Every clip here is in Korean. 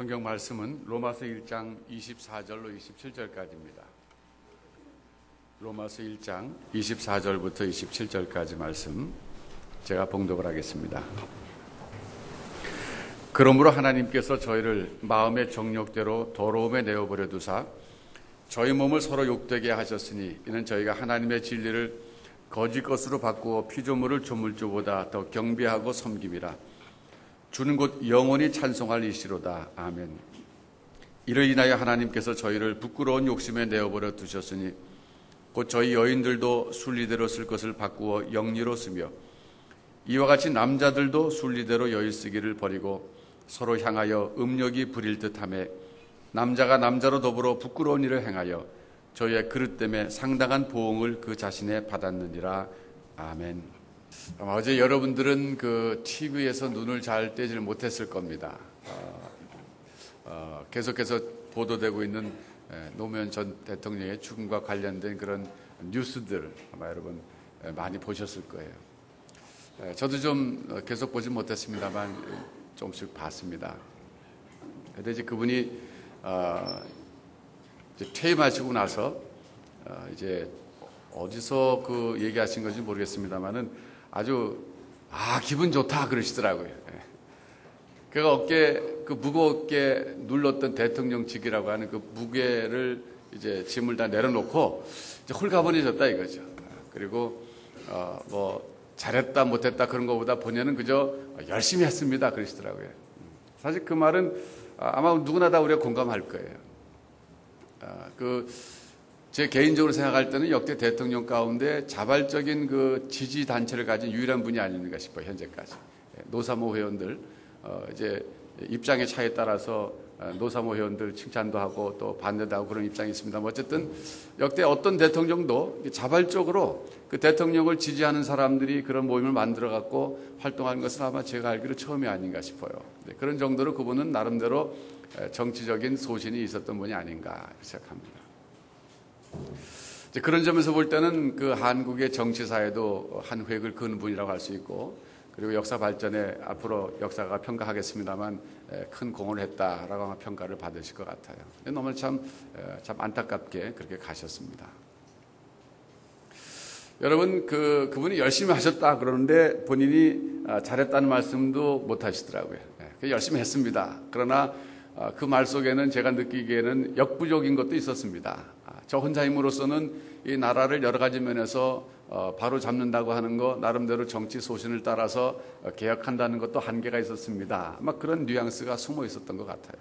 성경 말씀은 로마서 1장 24절로 27절까지입니다. 로마서 1장 24절부터 27절까지 말씀 제가 봉독을 하겠습니다. 그러므로 하나님께서 저희를 마음의 정욕대로 더러움에 내어버려 두사 저희 몸을 서로 욕되게 하셨으니 이는 저희가 하나님의 진리를 거짓 것으로 바꾸어 피조물을 조물주보다 더 경배하고 섬김이라. 주는 곧 영원히 찬송할 이시로다. 아멘. 이를 인하여 하나님께서 저희를 부끄러운 욕심에 내어버려 두셨으니 곧 저희 여인들도 순리대로 쓸 것을 바꾸어 영리로 쓰며 이와 같이 남자들도 순리대로 여인 쓰기를 버리고 서로 향하여 음욕이 부릴 듯하며 남자가 남자로 더불어 부끄러운 일을 행하여 저희의 그릇 때문에 상당한 보응을 그 자신에 받았느니라. 아멘. 아마 어제 여러분들은 그 TV에서 눈을 잘 떼질 못했을 겁니다. 계속해서 보도되고 있는 노무현 전 대통령의 죽음과 관련된 그런 뉴스들 아마 여러분 많이 보셨을 거예요. 저도 좀 계속 보지 못했습니다만 조금씩 봤습니다. 그런데 이제 그분이 이제 퇴임하시고 나서 이제 어디서 그 얘기하신 건지 모르겠습니다만은 아주 기분 좋다 그러시더라고요. 그가 어깨 그 무겁게 눌렀던 대통령직이라고 하는 그 무게를 이제 짐을 다 내려놓고 이제 홀가분해졌다 이거죠. 그리고 뭐 잘했다 못했다 그런 것보다 본인은 그저 열심히 했습니다 그러시더라고요. 사실 그 말은 아마 누구나 다 우리가 공감할 거예요. 제 개인적으로 생각할 때는 역대 대통령 가운데 자발적인 그 지지 단체를 가진 유일한 분이 아닌가 싶어요. 현재까지 노사모 회원들 이제 입장의 차이에 따라서 노사모 회원들 칭찬도 하고 또 반대도 하고 그런 입장이 있습니다만 어쨌든 역대 어떤 대통령도 자발적으로 그 대통령을 지지하는 사람들이 그런 모임을 만들어 갖고 활동하는 것은 아마 제가 알기로 처음이 아닌가 싶어요. 그런 정도로 그분은 나름대로 정치적인 소신이 있었던 분이 아닌가 생각합니다. 그런 점에서 볼 때는 그 한국의 정치사에도 한 획을 그은 분이라고 할 수 있고 그리고 역사 발전에 앞으로 역사가 평가하겠습니다만 큰 공헌을 했다라고 평가를 받으실 것 같아요. 너무 참 안타깝게 그렇게 가셨습니다. 여러분 그분이 열심히 하셨다 그러는데 본인이 잘했다는 말씀도 못 하시더라고요. 열심히 했습니다. 그러나 그 말 속에는 제가 느끼기에는 역부족인 것도 있었습니다. 저 혼자 힘으로서는 이 나라를 여러 가지 면에서 바로 잡는다고 하는 거 나름대로 정치 소신을 따라서 개혁한다는 것도 한계가 있었습니다. 아마 그런 뉘앙스가 숨어 있었던 것 같아요.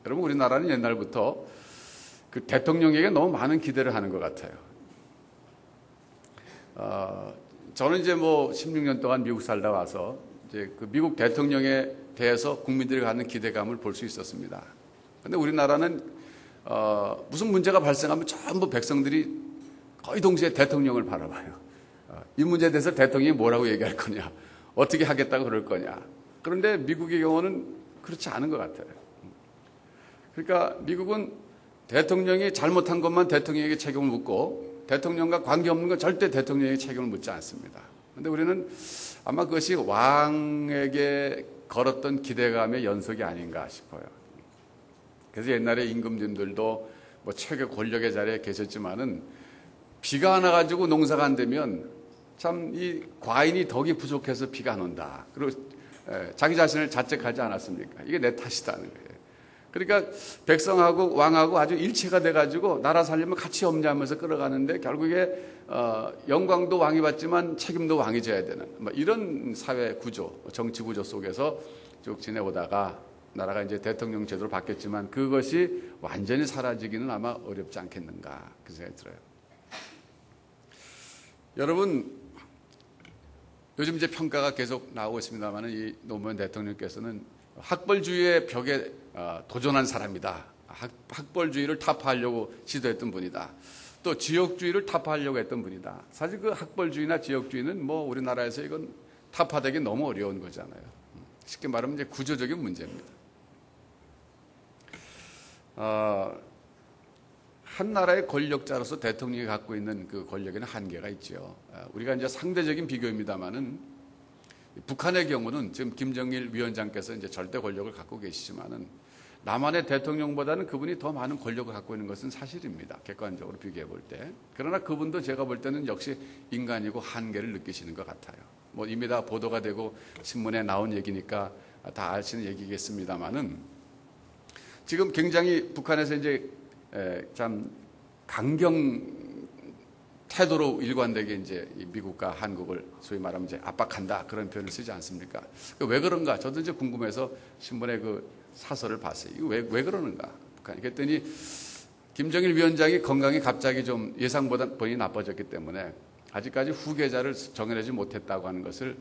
여러분 우리나라는 옛날부터 그 대통령에게 너무 많은 기대를 하는 것 같아요. 저는 이제 뭐 16년 동안 미국 살다 와서 이제 그 미국 대통령에 대해서 국민들이 갖는 기대감을 볼 수 있었습니다. 그런데 우리나라는 무슨 문제가 발생하면 전부 백성들이 거의 동시에 대통령을 바라봐요. 이 문제에 대해서 대통령이 뭐라고 얘기할 거냐, 어떻게 하겠다고 그럴 거냐. 그런데 미국의 경우는 그렇지 않은 것 같아요. 그러니까 미국은 대통령이 잘못한 것만 대통령에게 책임을 묻고 대통령과 관계없는 건 절대 대통령에게 책임을 묻지 않습니다. 그런데 우리는 아마 그것이 왕에게 걸었던 기대감의 연속이 아닌가 싶어요. 그래서 옛날에 임금님들도 뭐 최고 권력의 자리에 계셨지만은 비가 안 와가지고 농사가 안 되면 참 이 과인이 덕이 부족해서 비가 안 온다. 그리고 자기 자신을 자책하지 않았습니까? 이게 내 탓이다는 거예요. 그러니까 백성하고 왕하고 아주 일체가 돼가지고 나라 살려면 같이 없냐면서 끌어가는데 결국에 영광도 왕이 받지만 책임도 왕이 져야 되는 뭐 이런 사회 구조, 정치 구조 속에서 쭉 지내오다가 나라가 이제 대통령 제도로 바뀌었지만 그것이 완전히 사라지기는 아마 어렵지 않겠는가 그 생각이 들어요. 여러분 요즘 이제 평가가 계속 나오고 있습니다만 이 노무현 대통령께서는 학벌주의의 벽에 도전한 사람이다. 학벌주의를 타파하려고 시도했던 분이다. 또 지역주의를 타파하려고 했던 분이다. 사실 그 학벌주의나 지역주의는 뭐 우리나라에서 이건 타파되기 너무 어려운 거잖아요. 쉽게 말하면 이제 구조적인 문제입니다. 한 나라의 권력자로서 대통령이 갖고 있는 그 권력에는 한계가 있죠. 우리가 이제 상대적인 비교입니다만은 북한의 경우는 지금 김정일 위원장께서 이제 절대 권력을 갖고 계시지만은 남한의 대통령보다는 그분이 더 많은 권력을 갖고 있는 것은 사실입니다. 객관적으로 비교해 볼 때. 그러나 그분도 제가 볼 때는 역시 인간이고 한계를 느끼시는 것 같아요. 뭐 이미 다 보도가 되고 신문에 나온 얘기니까 다 아시는 얘기겠습니다만은 지금 굉장히 북한에서 이제 참 강경 태도로 일관되게 이제 미국과 한국을 소위 말하면 이제 압박한다 그런 표현을 쓰지 않습니까? 왜 그런가? 저도 이제 궁금해서 신문에 그 사설을 봤어요. 이거 왜 그러는가? 북한이. 그랬더니 김정일 위원장이 건강이 갑자기 좀 예상보다 본인이 나빠졌기 때문에 아직까지 후계자를 정해내지 못했다고 하는 것을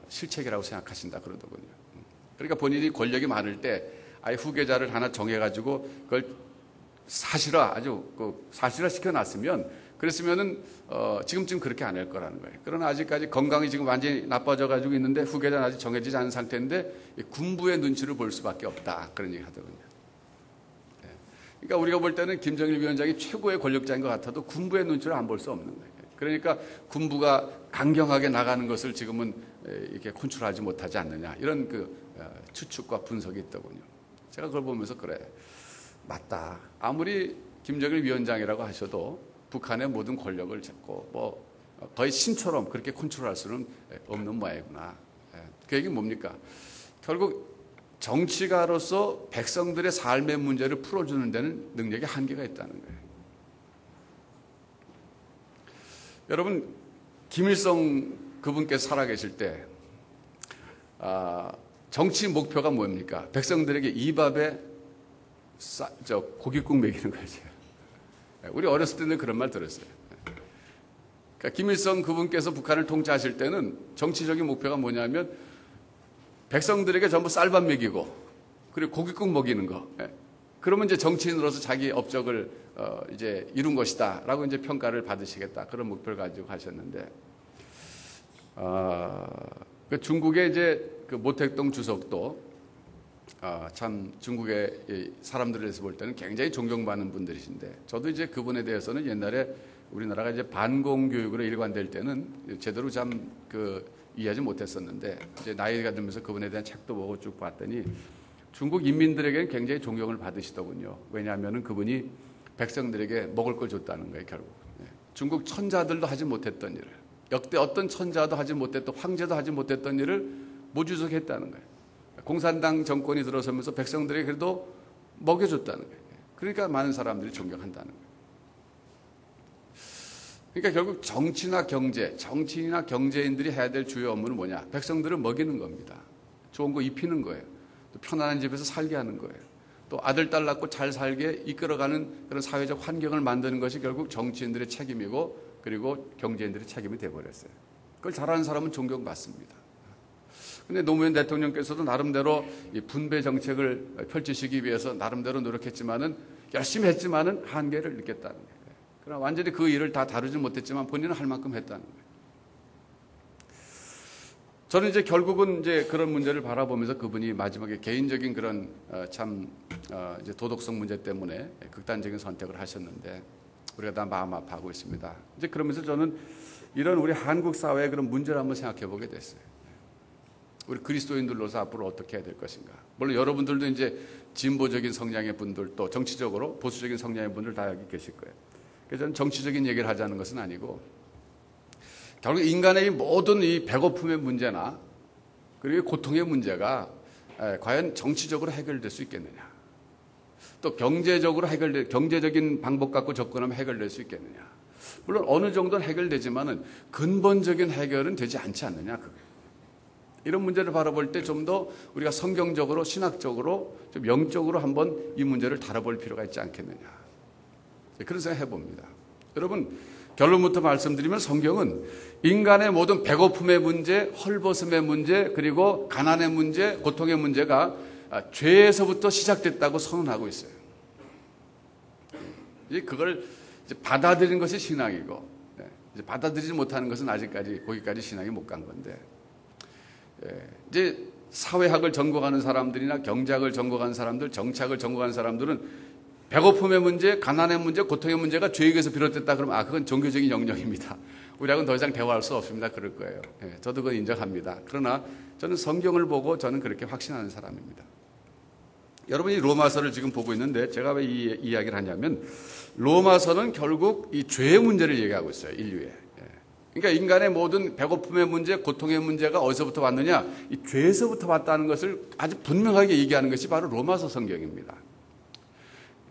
실책이라고 생각하신다 그러더군요. 그러니까 본인이 권력이 많을 때 아예 후계자를 하나 정해가지고 그걸 사실화 시켜놨으면 그랬으면은 지금쯤 그렇게 안 할 거라는 거예요. 그러나 아직까지 건강이 지금 완전히 나빠져가지고 있는데 후계자는 아직 정해지지 않은 상태인데 군부의 눈치를 볼 수밖에 없다 그런 얘기 하더군요. 그러니까 우리가 볼 때는 김정일 위원장이 최고의 권력자인 것 같아도 군부의 눈치를 안 볼 수 없는 거예요. 그러니까 군부가 강경하게 나가는 것을 지금은 이렇게 컨트롤하지 못하지 않느냐 이런 그 추측과 분석이 있더군요. 제가 그걸 보면서 그래 맞다. 아무리 김정일 위원장이라고 하셔도 북한의 모든 권력을 잡고 뭐 거의 신처럼 그렇게 컨트롤할 수는 없는 모양이구나. 그 얘기는 뭡니까? 결국 정치가로서 백성들의 삶의 문제를 풀어주는 데는 능력의 한계가 있다는 거예요. 여러분 김일성 그분께서 살아계실 때 정치 목표가 뭡니까? 백성들에게 이 밥에 고깃국 먹이는 거죠. 우리 어렸을 때는 그런 말 들었어요. 그러니까 김일성 그분께서 북한을 통치하실 때는 정치적인 목표가 뭐냐면 백성들에게 전부 쌀밥 먹이고 그리고 고깃국 먹이는 거. 그러면 이제 정치인으로서 자기 업적을 이제 이룬 것이다라고 이제 평가를 받으시겠다 그런 목표를 가지고 하셨는데 그 중국의 이제 그 모택동 주석도 참 중국의 사람들에서 볼 때는 굉장히 존경받는 분들이신데 저도 이제 그분에 대해서는 옛날에 우리나라가 이제 반공 교육으로 일관될 때는 제대로 참 이해하지 못했었는데 이제 나이가 들면서 그분에 대한 책도 보고 쭉 봤더니 중국 인민들에게는 굉장히 존경을 받으시더군요. 왜냐하면은 그분이 백성들에게 먹을 걸 줬다는 거예요, 결국. 중국 천자들도 하지 못했던 일을 역대 어떤 천자도 하지 못했던 황제도 하지 못했던 일을 모주석했다는 거예요. 공산당 정권이 들어서면서 백성들에게 그래도 먹여줬다는 거예요. 그러니까 많은 사람들이 존경한다는 거예요. 그러니까 결국 정치인이나 경제인들이 해야 될 주요 업무는 뭐냐? 백성들을 먹이는 겁니다. 좋은 거 입히는 거예요. 또 편안한 집에서 살게 하는 거예요. 또 아들, 딸 낳고 잘 살게 이끌어가는 그런 사회적 환경을 만드는 것이 결국 정치인들의 책임이고 그리고 경제인들의 책임이 돼버렸어요. 그걸 잘하는 사람은 존경받습니다. 근데 노무현 대통령께서도 나름대로 이 분배 정책을 펼치시기 위해서 나름대로 노력했지만은 열심히 했지만은 한계를 느꼈다는 거예요. 그러나 완전히 그 일을 다 다루지 못했지만 본인은 할 만큼 했다는 거예요. 저는 이제 결국은 이제 그런 문제를 바라보면서 그분이 마지막에 개인적인 그런 이제 도덕성 문제 때문에 극단적인 선택을 하셨는데 우리가 다 마음 아파하고 있습니다. 이제 그러면서 저는 이런 우리 한국 사회의 그런 문제를 한번 생각해 보게 됐어요. 우리 그리스도인들로서 앞으로 어떻게 해야 될 것인가. 물론 여러분들도 이제 진보적인 성향의 분들 또 정치적으로 보수적인 성향의 분들 다 여기 계실 거예요. 그래서 저는 정치적인 얘기를 하자는 것은 아니고 결국 인간의 이 모든 이 배고픔의 문제나 그리고 고통의 문제가 과연 정치적으로 해결될 수 있겠느냐. 또 경제적인 방법 갖고 접근하면 해결될 수 있겠느냐. 물론 어느 정도는 해결되지만은 근본적인 해결은 되지 않지 않느냐. 그게. 이런 문제를 바라볼 때 좀 더 우리가 성경적으로 신학적으로 좀 영적으로 한번 이 문제를 다뤄볼 필요가 있지 않겠느냐. 그런 생각 해봅니다. 여러분 결론부터 말씀드리면 성경은 인간의 모든 배고픔의 문제, 헐벗음의 문제, 그리고 가난의 문제, 고통의 문제가 죄에서부터 시작됐다고 선언하고 있어요. 이제 그걸 이제 받아들이는 것이 신앙이고 이제 받아들이지 못하는 것은 아직까지 거기까지 신앙이 못 간 건데 이제 사회학을 전공하는 사람들이나 경제학을 전공하는 사람들, 정치학을 전공하는 사람들은 배고픔의 문제, 가난의 문제, 고통의 문제가 죄에게서 비롯됐다 그러면 그건 종교적인 영역입니다. 우리하고는 더 이상 대화할 수 없습니다. 그럴 거예요. 저도 그건 인정합니다. 그러나 저는 성경을 보고 저는 그렇게 확신하는 사람입니다. 여러분이 로마서를 지금 보고 있는데 제가 왜 이 이야기를 하냐면 로마서는 결국 이 죄의 문제를 얘기하고 있어요. 인류의. 그러니까 인간의 모든 배고픔의 문제, 고통의 문제가 어디서부터 왔느냐? 이 죄에서부터 왔다는 것을 아주 분명하게 얘기하는 것이 바로 로마서 성경입니다.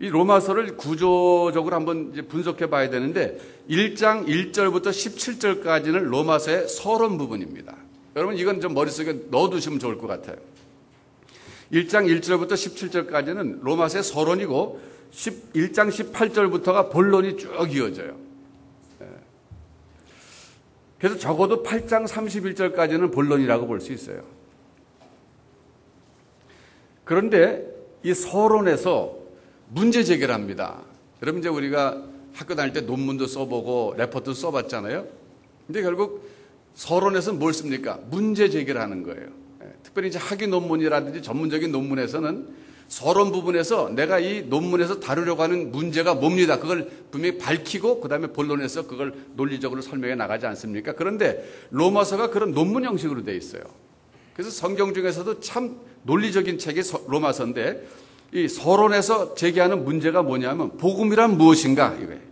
이 로마서를 구조적으로 한번 이제 분석해 봐야 되는데 1장 1절부터 17절까지는 로마서의 서론 부분입니다. 여러분 이건 좀 머릿속에 넣어두시면 좋을 것 같아요. 1장 1절부터 17절까지는 로마서의 서론이고 1장 18절부터가 본론이 쭉 이어져요. 그래서 적어도 8장 31절까지는 본론이라고 볼 수 있어요. 그런데 이 서론에서 문제 제기를 합니다. 여러분 이제 우리가 학교 다닐 때 논문도 써보고 레포트도 써봤잖아요. 근데 결국 서론에서는 뭘 씁니까? 문제 제기를 하는 거예요. 특별히 이제 학위 논문이라든지 전문적인 논문에서는 서론 부분에서 내가 이 논문에서 다루려고 하는 문제가 뭡니다. 그걸 분명히 밝히고 그다음에 본론에서 그걸 논리적으로 설명해 나가지 않습니까? 그런데 로마서가 그런 논문 형식으로 돼 있어요. 그래서 성경 중에서도 참 논리적인 책이 로마서인데 이 서론에서 제기하는 문제가 뭐냐면 복음이란 무엇인가 이거예요.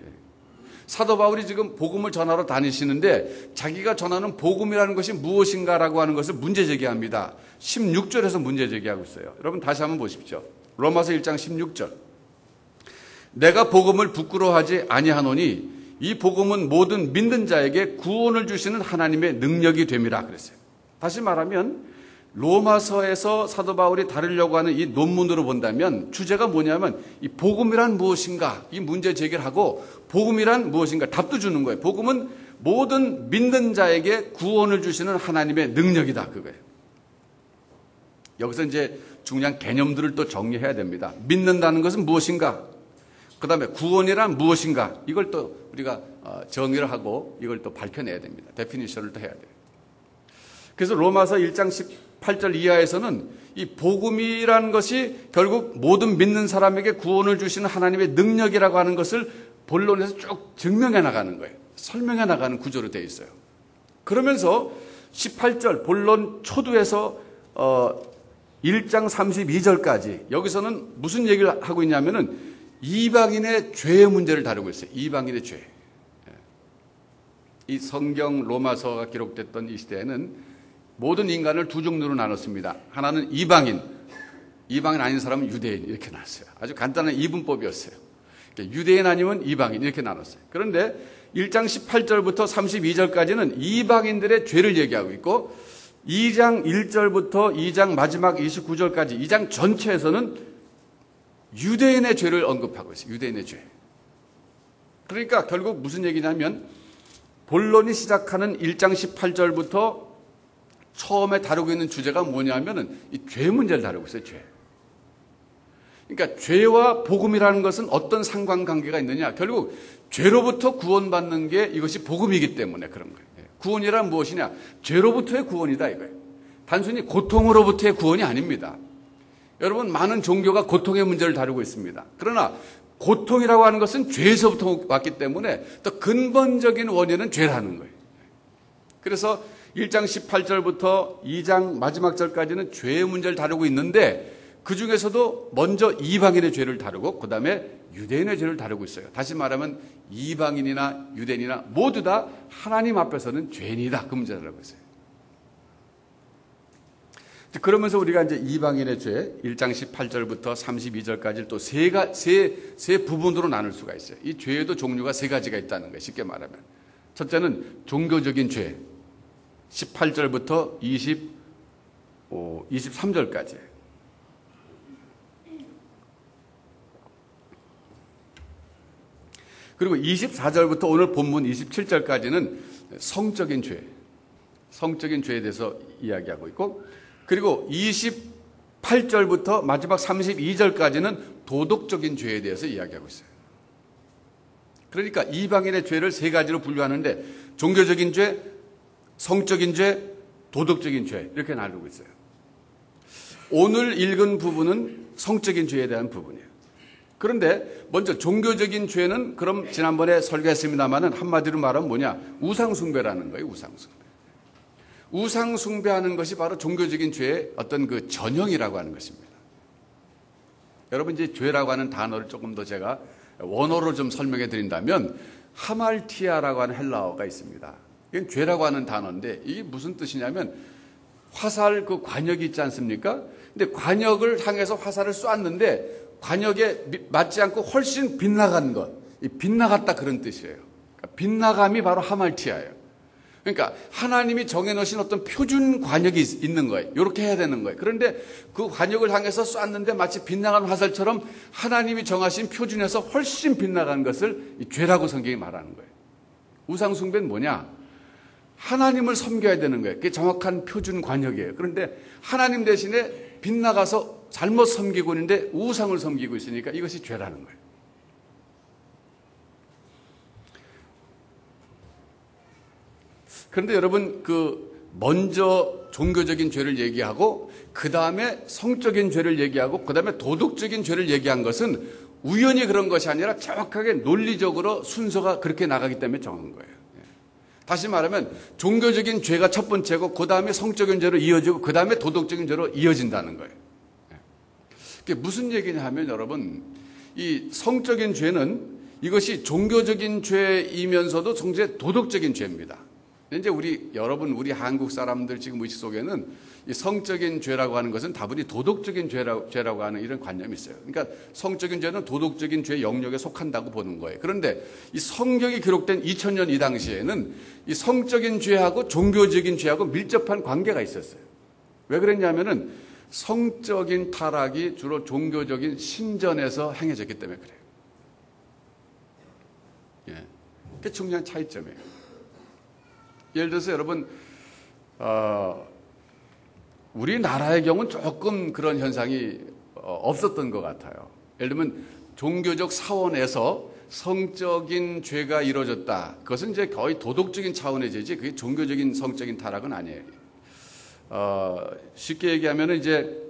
사도 바울이 지금 복음을 전하러 다니시는데 자기가 전하는 복음이라는 것이 무엇인가라고 하는 것을 문제 제기합니다. 16절에서 문제 제기하고 있어요. 여러분 다시 한번 보십시오. 로마서 1장 16절. 내가 복음을 부끄러워하지 아니하노니 이 복음은 모든 믿는 자에게 구원을 주시는 하나님의 능력이 됨이라 그랬어요. 다시 말하면 로마서에서 사도 바울이 다루려고 하는 이 논문으로 본다면 주제가 뭐냐면 이 복음이란 무엇인가 이 문제 제기를 하고 복음이란 무엇인가 답도 주는 거예요. 복음은 모든 믿는 자에게 구원을 주시는 하나님의 능력이다 그거예요. 여기서 이제 중요한 개념들을 또 정리해야 됩니다. 믿는다는 것은 무엇인가? 그 다음에 구원이란 무엇인가? 이걸 또 우리가 정의를 하고 이걸 또 밝혀내야 됩니다. 데피니션을 또 해야 돼요. 그래서 로마서 1장 18절 이하에서는 이 복음이라는 것이 결국 모든 믿는 사람에게 구원을 주시는 하나님의 능력이라고 하는 것을 본론에서 쭉 증명해 나가는 거예요. 설명해 나가는 구조로 되어 있어요. 그러면서 18절 본론 초두에서 1장 32절까지 여기서는 무슨 얘기를 하고 있냐면은 이방인의 죄의 문제를 다루고 있어요. 이방인의 죄. 이 성경 로마서가 기록됐던 이 시대에는 모든 인간을 두 종류로 나눴습니다. 하나는 이방인 아닌 사람은 유대인 이렇게 나눴어요. 아주 간단한 이분법이었어요. 유대인 아니면 이방인 이렇게 나눴어요. 그런데 1장 18절부터 32절까지는 이방인들의 죄를 얘기하고 있고 2장 1절부터 2장 마지막 29절까지 2장 전체에서는 유대인의 죄를 언급하고 있어요. 유대인의 죄. 그러니까 결국 무슨 얘기냐면 본론이 시작하는 1장 18절부터 처음에 다루고 있는 주제가 뭐냐면은 이 죄 문제를 다루고 있어요. 죄. 그러니까 죄와 복음이라는 것은 어떤 상관관계가 있느냐? 결국 죄로부터 구원받는 게 이것이 복음이기 때문에 그런 거예요. 구원이란 무엇이냐? 죄로부터의 구원이다 이거예요. 단순히 고통으로부터의 구원이 아닙니다. 여러분 많은 종교가 고통의 문제를 다루고 있습니다. 그러나 고통이라고 하는 것은 죄에서부터 왔기 때문에 또 근본적인 원인은 죄라는 거예요. 그래서 1장 18절부터 2장 마지막 절까지는 죄의 문제를 다루고 있는데 그 중에서도 먼저 이방인의 죄를 다루고 그 다음에 유대인의 죄를 다루고 있어요. 다시 말하면 이방인이나 유대인이나 모두 다 하나님 앞에서는 죄인이다. 그 문제를 다루고 있어요. 그러면서 우리가 이제 이방인의 죄 1장 18절부터 32절까지 또 세 부분으로 나눌 수가 있어요. 이 죄에도 종류가 세 가지가 있다는 거예요. 쉽게 말하면. 첫째는 종교적인 죄 18절부터 23절까지. 그리고 24절부터 오늘 본문 27절까지는 성적인 죄에 대해서 이야기하고 있고 그리고 28절부터 마지막 32절까지는 도덕적인 죄에 대해서 이야기하고 있어요. 그러니까 이방인의 죄를 세 가지로 분류하는데 종교적인 죄, 성적인 죄, 도덕적인 죄 이렇게 나누고 있어요. 오늘 읽은 부분은 성적인 죄에 대한 부분이에요. 그런데 먼저 종교적인 죄는 그럼 지난번에 설교했습니다마는 한마디로 말하면 뭐냐? 우상숭배라는 거예요. 우상숭배. 우상숭배하는 것이 바로 종교적인 죄의 어떤 그 전형이라고 하는 것입니다. 여러분 이제 죄라고 하는 단어를 조금 더 제가 원어로 좀 설명해 드린다면 하말티아라고 하는 헬라어가 있습니다. 이건 죄라고 하는 단어인데 이게 무슨 뜻이냐면 화살 그 관역이 있지 않습니까? 근데 관역을 향해서 화살을 쐈는데 관역에 맞지 않고 훨씬 빗나간 것, 이 빗나갔다 그런 뜻이에요. 그러니까 빗나감이 바로 하말티아예요. 그러니까 하나님이 정해놓으신 어떤 표준 관역이 있는 거예요. 이렇게 해야 되는 거예요. 그런데 그 관역을 향해서 쐈는데 마치 빗나간 화살처럼 하나님이 정하신 표준에서 훨씬 빗나간 것을 죄라고 성경이 말하는 거예요. 우상숭배는 뭐냐? 하나님을 섬겨야 되는 거예요. 그게 정확한 표준 관역이에요. 그런데 하나님 대신에 빗나가서 잘못 섬기고 있는데 우상을 섬기고 있으니까 이것이 죄라는 거예요. 그런데 여러분 먼저 종교적인 죄를 얘기하고 그 다음에 성적인 죄를 얘기하고 그 다음에 도덕적인 죄를 얘기한 것은 우연히 그런 것이 아니라 정확하게 논리적으로 순서가 그렇게 나가기 때문에 정한 거예요. 다시 말하면 종교적인 죄가 첫 번째고 그 다음에 성적인 죄로 이어지고 그 다음에 도덕적인 죄로 이어진다는 거예요. 그게 무슨 얘기냐 하면 여러분 이 성적인 죄는 이것이 종교적인 죄이면서도 동시에 도덕적인 죄입니다. 이제 우리 한국 사람들 지금 의식 속에는 이 성적인 죄라고 하는 것은 다분히 도덕적인 죄라고 하는 이런 관념이 있어요. 그러니까 성적인 죄는 도덕적인 죄 영역에 속한다고 보는 거예요. 그런데 이 성경이 기록된 2000년 이 당시에는 이 성적인 죄하고 종교적인 죄하고 밀접한 관계가 있었어요. 왜 그랬냐면은 성적인 타락이 주로 종교적인 신전에서 행해졌기 때문에 그래요. 그게 중요한 차이점이에요. 예를 들어서 여러분 우리나라의 경우는 조금 그런 현상이 없었던 것 같아요. 예를 들면 종교적 사원에서 성적인 죄가 이루어졌다. 그것은 이제 거의 도덕적인 차원의 죄지 그게 종교적인 성적인 타락은 아니에요. 쉽게 얘기하면 이제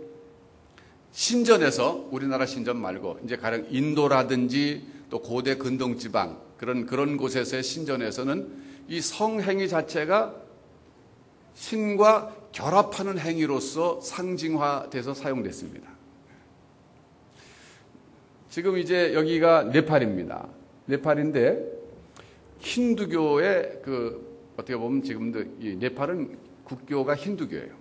신전에서 우리나라 신전 말고 이제 가령 인도라든지 또 고대 근동지방 그런 곳에서의 신전에서는 이 성행위 자체가 신과 결합하는 행위로서 상징화돼서 사용됐습니다. 지금 이제 여기가 네팔입니다. 네팔인데 힌두교의 어떻게 보면 지금도 이 네팔은 국교가 힌두교예요.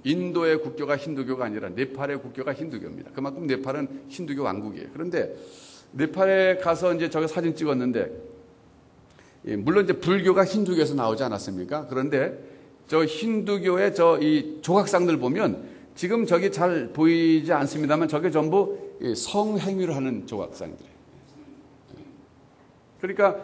인도의 국교가 힌두교가 아니라 네팔의 국교가 힌두교입니다. 그만큼 네팔은 힌두교 왕국이에요. 그런데 네팔에 가서 이제 저기 사진 찍었는데 물론 이제 불교가 힌두교에서 나오지 않았습니까? 그런데 저 힌두교의 이 조각상들 보면 지금 저기 잘 보이지 않습니다만 저게 전부 성행위를 하는 조각상들이에요. 그러니까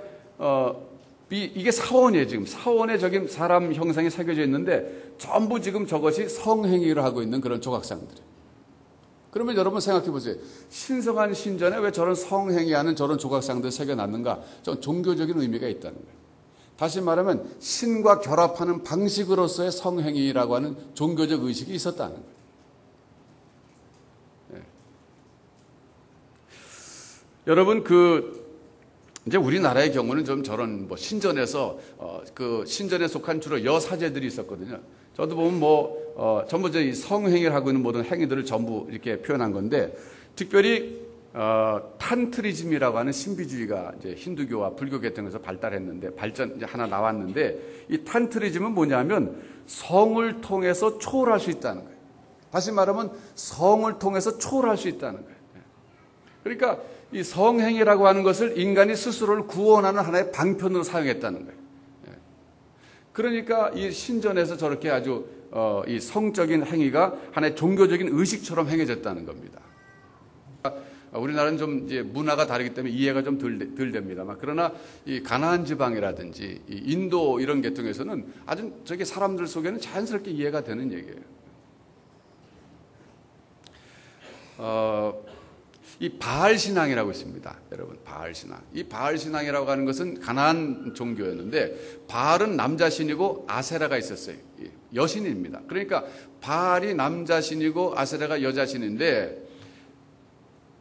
이게 사원이에요. 지금 사원에 저기 사람 형상이 새겨져 있는데 전부 지금 저것이 성행위를 하고 있는 그런 조각상들이에요. 그러면 여러분 생각해 보세요. 신성한 신전에 왜 저런 성행위하는 저런 조각상들 새겨놨는가? 좀 종교적인 의미가 있다는 거예요. 다시 말하면 신과 결합하는 방식으로서의 성행위라고 하는 종교적 의식이 있었다는 거예요. 네. 여러분 이제 우리나라의 경우는 좀 저런 신전에서 신전에 속한 주로 여사제들이 있었거든요. 저도 보면 전부 이 성행위를 하고 있는 모든 행위들을 전부 이렇게 표현한 건데 특별히 탄트리즘이라고 하는 신비주의가 이제 힌두교와 불교 계통에서 발달했는데 이제 하나 나왔는데 이 탄트리즘은 뭐냐면 성을 통해서 초월할 수 있다는 거예요. 다시 말하면 성을 통해서 초월할 수 있다는 거예요. 그러니까 이 성행위라고 하는 것을 인간이 스스로를 구원하는 하나의 방편으로 사용했다는 거예요. 그러니까 이 신전에서 저렇게 아주 이 성적인 행위가 하나의 종교적인 의식처럼 행해졌다는 겁니다. 우리나라는 좀 이제 문화가 다르기 때문에 이해가 좀 덜 됩니다만 그러나 이 가나안 지방이라든지 이 인도 이런 계통에서는 아주 저게 사람들 속에는 자연스럽게 이해가 되는 얘기예요. 이 바알 신앙이라고 있습니다. 여러분, 바알 신앙. 이 바알 신앙이라고 하는 것은 가나안 종교였는데 바알은 남자신이고 아세라가 있었어요. 여신입니다. 그러니까 바알이 남자신이고 아세라가 여자신인데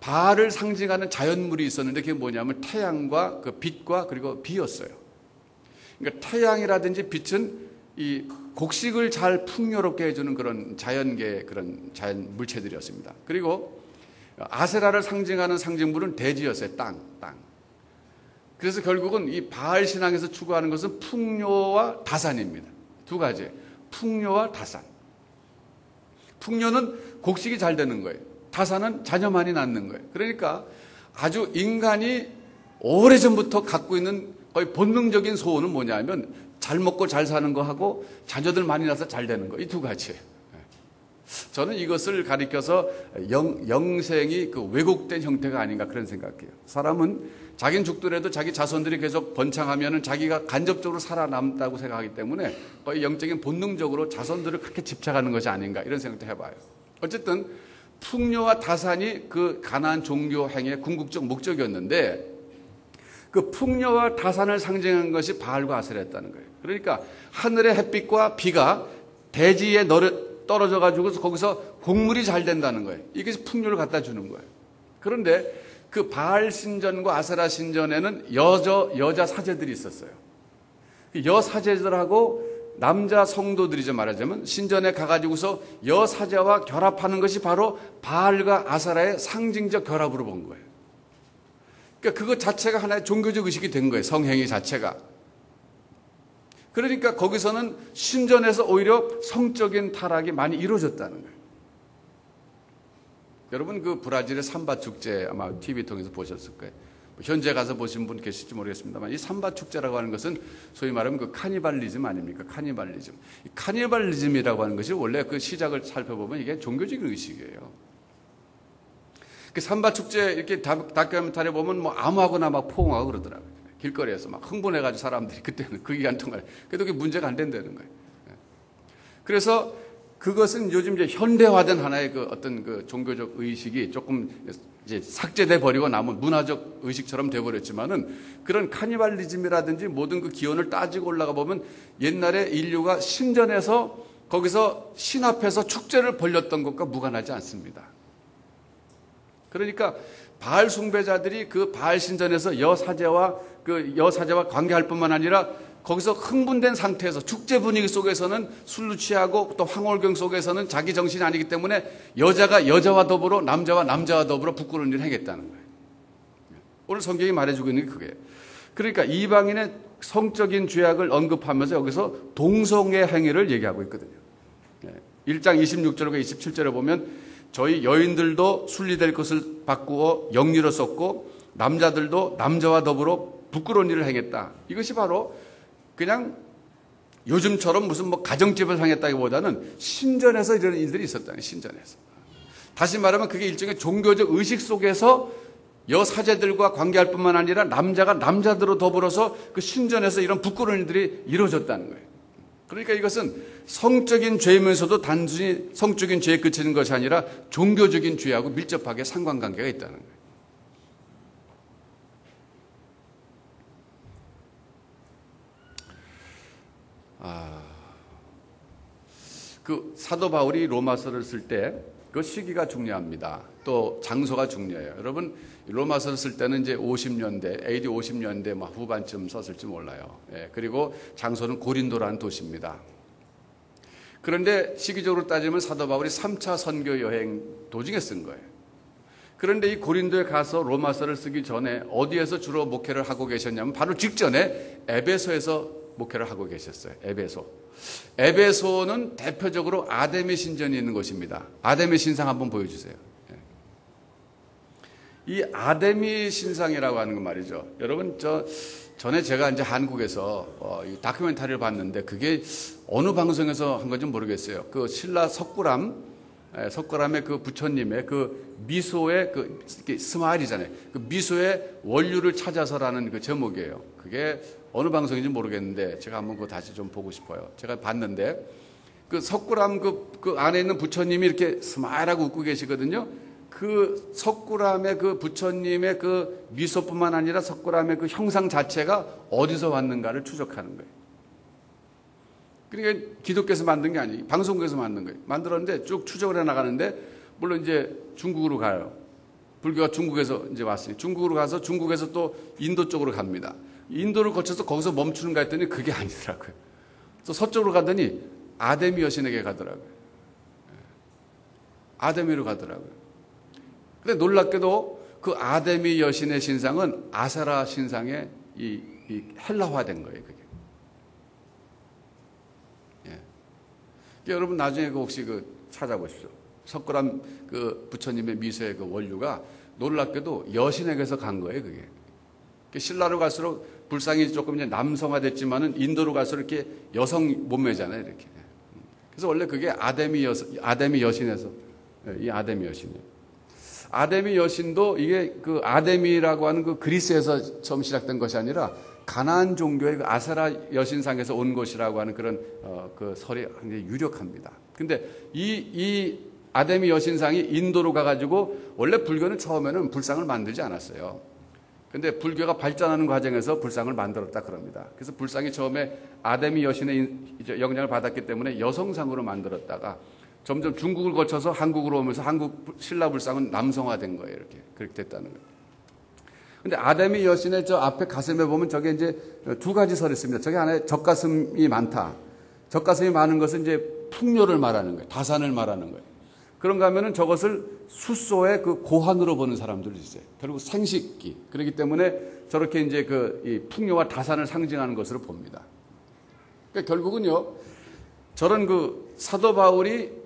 바알을 상징하는 자연물이 있었는데 그게 뭐냐면 태양과 그 빛과 그리고 비였어요. 그러니까 태양이라든지 빛은 이 곡식을 잘 풍요롭게 해주는 그런 자연계 그런 자연 물체들이었습니다. 그리고 아세라를 상징하는 상징물은 대지였어요. 땅. 그래서 결국은 이 바알 신앙에서 추구하는 것은 풍요와 다산입니다. 두 가지. 풍요와 다산. 풍요는 곡식이 잘 되는 거예요. 다산은 자녀 많이 낳는 거예요. 그러니까 아주 인간이 오래전부터 갖고 있는 거의 본능적인 소원은 뭐냐면 잘 먹고 잘 사는 거 하고 자녀들 많이 낳아서 잘 되는 거. 이 두 가지예요. 저는 이것을 가리켜서 영생이 그 왜곡된 형태가 아닌가 그런 생각해요. 사람은 자기는 죽더라도 자기 자손들이 계속 번창하면은 자기가 간접적으로 살아남다고 생각하기 때문에 거의 영적인 본능적으로 자손들을 그렇게 집착하는 것이 아닌가 이런 생각도 해봐요. 어쨌든 풍요와 다산이 그 가나안 종교 행의 궁극적 목적이었는데 그 풍요와 다산을 상징한 것이 바알과 아세라였다는 거예요. 그러니까 하늘의 햇빛과 비가 대지에 떨어져 가지고 거기서 곡물이 잘 된다는 거예요. 이게 풍요를 갖다 주는 거예요. 그런데 그 바알 신전과 아세라 신전에는 여자 사제들이 있었어요. 여사제들하고 남자 성도들이죠. 말하자면 신전에 가가지고서 여사제와 결합하는 것이 바로 바알과 아세라의 상징적 결합으로 본 거예요. 그러니까 그것 자체가 하나의 종교적 의식이 된 거예요. 성행위 자체가. 그러니까 거기서는 신전에서 오히려 성적인 타락이 많이 이루어졌다는 거예요. 여러분 그 브라질의 삼바 축제 아마 TV 통해서 보셨을 거예요. 현재 가서 보신 분 계실지 모르겠습니다만 이 삼바 축제라고 하는 것은 소위 말하면 그 카니발리즘 아닙니까? 카니발리즘. 이 카니발리즘이라고 하는 것이 원래 그 시작을 살펴보면 이게 종교적인 의식이에요. 그 삼바 축제 이렇게 다큐멘터리 보면 뭐 아무하고나 막 포옹하고 그러더라고요. 길거리에서 막 흥분해가지고 사람들이 그때는 그 기간 동안에. 그래도 그게 문제가 안 된다는 거예요. 그래서 그것은 요즘 이제 현대화된 하나의 그 어떤 그 종교적 의식이 조금 이제 삭제돼 버리고 남은 문화적 의식처럼 돼버렸지만은 그런 카니발리즘이라든지 모든 그 기원을 따지고 올라가 보면 옛날에 인류가 신전에서 거기서 신 앞에서 축제를 벌였던 것과 무관하지 않습니다. 그러니까 바알 숭배자들이 그 바알 신전에서 여사제와 관계할 뿐만 아니라 거기서 흥분된 상태에서 축제 분위기 속에서는 술로 취하고 또 황홀경 속에서는 자기 정신이 아니기 때문에 여자가 여자와 더불어 남자와 남자와 더불어 부끄러운 일을 하겠다는 거예요. 오늘 성경이 말해주고 있는 게 그거예요. 그러니까 이방인의 성적인 죄악을 언급하면서 여기서 동성애 행위를 얘기하고 있거든요. 1장 26절과 27절에 보면 저희 여인들도 순리될 것을 바꾸어 영리로 썼고 남자들도 남자와 더불어 부끄러운 일을 행했다. 이것이 바로 그냥 요즘처럼 무슨 뭐 가정집을 행했다기보다는 신전에서 이런 일들이 있었다는 거예요. 신전에서. 다시 말하면 그게 일종의 종교적 의식 속에서 여사제들과 관계할 뿐만 아니라 남자가 남자들로 더불어서 그 신전에서 이런 부끄러운 일들이 이루어졌다는 거예요. 그러니까 이것은 성적인 죄이면서도 단순히 성적인 죄에 그치는 것이 아니라 종교적인 죄하고 밀접하게 상관관계가 있다는 거예요. 그 사도 바울이 로마서를 쓸 때 그 시기가 중요합니다. 또 장소가 중요해요. 여러분 로마서를 쓸 때는 이제 50년대, AD 50년대 막 후반쯤 썼을지 몰라요. 그리고 장소는 고린도라는 도시입니다. 그런데 시기적으로 따지면 사도 바울이 3차 선교 여행 도중에 쓴 거예요. 그런데 이 고린도에 가서 로마서를 쓰기 전에 어디에서 주로 목회를 하고 계셨냐면 바로 직전에 에베소에서 목회를 하고 계셨어요. 에베소는 대표적으로 아데미 신전이 있는 곳입니다. 아데미 신상 한번 보여주세요. 이 아데미 신상이라고 하는 건 말이죠. 여러분 전에 제가 이제 한국에서 이 다큐멘터리를 봤는데 그게 어느 방송에서 한 건지 모르겠어요. 그 신라 석굴암의 그 부처님의 그 미소의 그 스마일이잖아요. 그 미소의 원류를 찾아서라는 그 제목이에요. 그게 어느 방송인지 모르겠는데 제가 한번 그거 다시 좀 보고 싶어요. 제가 봤는데 그 석굴암 그 안에 있는 부처님이 이렇게 스마일하고 웃고 계시거든요. 그 석굴암의 그 부처님의 그 미소뿐만 아니라 석굴암의 그 형상 자체가 어디서 왔는가를 추적하는 거예요. 그러니까 기독교에서 만든 게 아니에요. 방송국에서 만든 거예요. 만들었는데 쭉 추적을 해 나가는데 물론 이제 중국으로 가요. 불교가 중국에서 이제 왔으니 중국으로 가서 중국에서 또 인도 쪽으로 갑니다. 인도를 거쳐서 거기서 멈추는가 했더니 그게 아니더라고요. 또 서쪽으로 가더니 아데미 여신에게 가더라고요. 아데미로 가더라고요. 근데 놀랍게도 그 아데미 여신의 신상은 아세라 신상의 이 헬라화된 거예요, 그게. 예. 여러분 나중에 혹시 찾아보십시오. 석굴암 부처님의 미소의 원류가 놀랍게도 여신에게서 간 거예요, 그게. 신라로 갈수록 불상이 조금 이제 남성화됐지만은 인도로 갈수록 이렇게 여성 몸매잖아요, 이렇게. 그래서 원래 그게 아데미 여신에서, 이 아데미 여신이에요. 아데미 여신도 이게 아데미라고 하는 그리스에서 처음 시작된 것이 아니라 가나안 종교의 아세라 여신상에서 온 것이라고 하는 그런 설이 굉장히 유력합니다. 근데 이 아데미 여신상이 인도로 가가지고 원래 불교는 처음에는 불상을 만들지 않았어요. 근데 불교가 발전하는 과정에서 불상을 만들었다 그럽니다. 그래서 불상이 처음에 아데미 여신의 영향을 받았기 때문에 여성상으로 만들었다가 점점 중국을 거쳐서 한국으로 오면서 한국 신라 불상은 남성화된 거예요. 그렇게 됐다는 거예요. 근데 아데미 여신의 저 앞에 가슴에 보면 저게 이제 두 가지 설이 있습니다. 저게 하나에 젖가슴이 많다. 젖가슴이 많은 것은 이제 풍요를 말하는 거예요. 다산을 말하는 거예요. 그런가 하면은 저것을 숫소의 고환으로 보는 사람들도 있어요. 결국 생식기. 그렇기 때문에 저렇게 이제 이 풍요와 다산을 상징하는 것으로 봅니다. 그러니까 결국은요, 저런 사도 바울이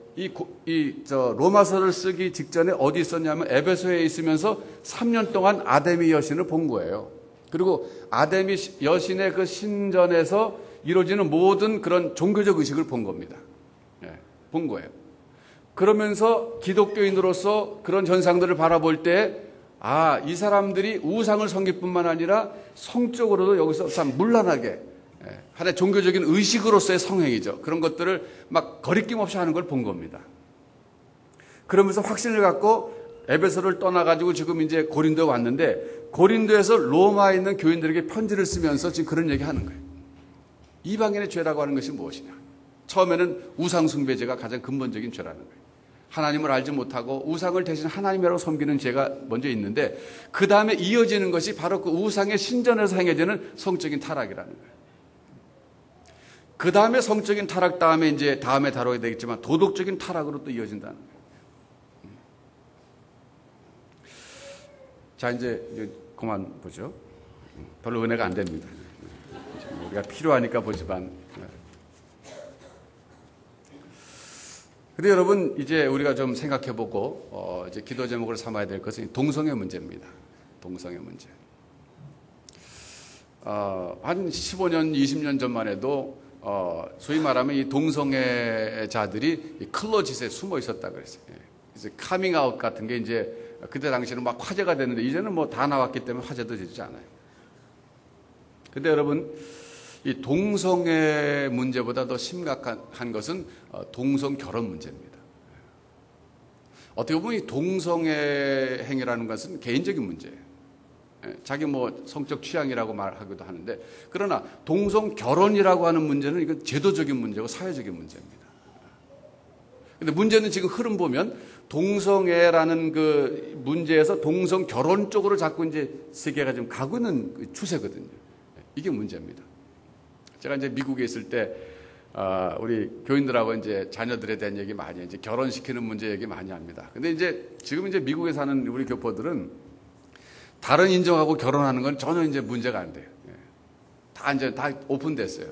로마서를 쓰기 직전에 어디 있었냐면 에베소에 있으면서 3년 동안 아데미 여신을 본 거예요. 그리고 아데미 여신의 그 신전에서 이루어지는 모든 그런 종교적 의식을 본 겁니다. 예, 본 거예요. 그러면서 기독교인으로서 그런 현상들을 바라볼 때, 이 사람들이 우상을 섬길 뿐만 아니라 성적으로도 여기서 참 문란하게, 하나의 종교적인 의식으로서의 성행이죠. 그런 것들을 막 거리낌 없이 하는 걸 본 겁니다. 그러면서 확신을 갖고 에베소를 떠나가지고 지금 이제 고린도에 왔는데, 고린도에서 로마에 있는 교인들에게 편지를 쓰면서 지금 그런 얘기 하는 거예요. 이방인의 죄라고 하는 것이 무엇이냐. 처음에는 우상숭배죄가 가장 근본적인 죄라는 거예요. 하나님을 알지 못하고 우상을 대신 하나님이라고 섬기는 죄가 먼저 있는데, 그 다음에 이어지는 것이 바로 그 우상의 신전에서 행해지는 성적인 타락이라는 거예요. 그 다음에 성적인 타락 다음에 이제 다음에 다루게 되겠지만 도덕적인 타락으로 또 이어진다는 거예요. 자, 이제 그만 보죠. 별로 은혜가 안 됩니다. 우리가 필요하니까 보지만. 근데 여러분, 이제 우리가 좀 생각해보고, 이제 기도 제목을 삼아야 될 것은 동성애 문제입니다. 동성애 문제. 한 15년, 20년 전만 해도, 소위 말하면 이 동성애자들이 이 클로짓에 숨어 있었다 그랬어요. 이제 카밍아웃 같은 게 이제 그때 당시에는 막 화제가 됐는데, 이제는 뭐 다 나왔기 때문에 화제도 되지 않아요. 근데 여러분, 이 동성애 문제보다 더 심각한 것은 동성 결혼 문제입니다. 어떻게 보면 이 동성애 행위라는 것은 개인적인 문제예요. 자기 뭐 성적 취향이라고 말하기도 하는데, 그러나 동성 결혼이라고 하는 문제는 이건 제도적인 문제고 사회적인 문제입니다. 근데 문제는 지금 흐름 보면 동성애라는 그 문제에서 동성 결혼 쪽으로 자꾸 이제 세계가 좀 가고 있는 추세거든요. 이게 문제입니다. 제가 이제 미국에 있을 때, 우리 교인들하고 이제 자녀들에 대한 얘기 많이, 이제 결혼시키는 문제 얘기 많이 합니다. 근데 이제 지금 이제 미국에 사는 우리 교포들은 다른 인종하고 결혼하는 건 전혀 이제 문제가 안 돼요. 다 이제 다 오픈됐어요.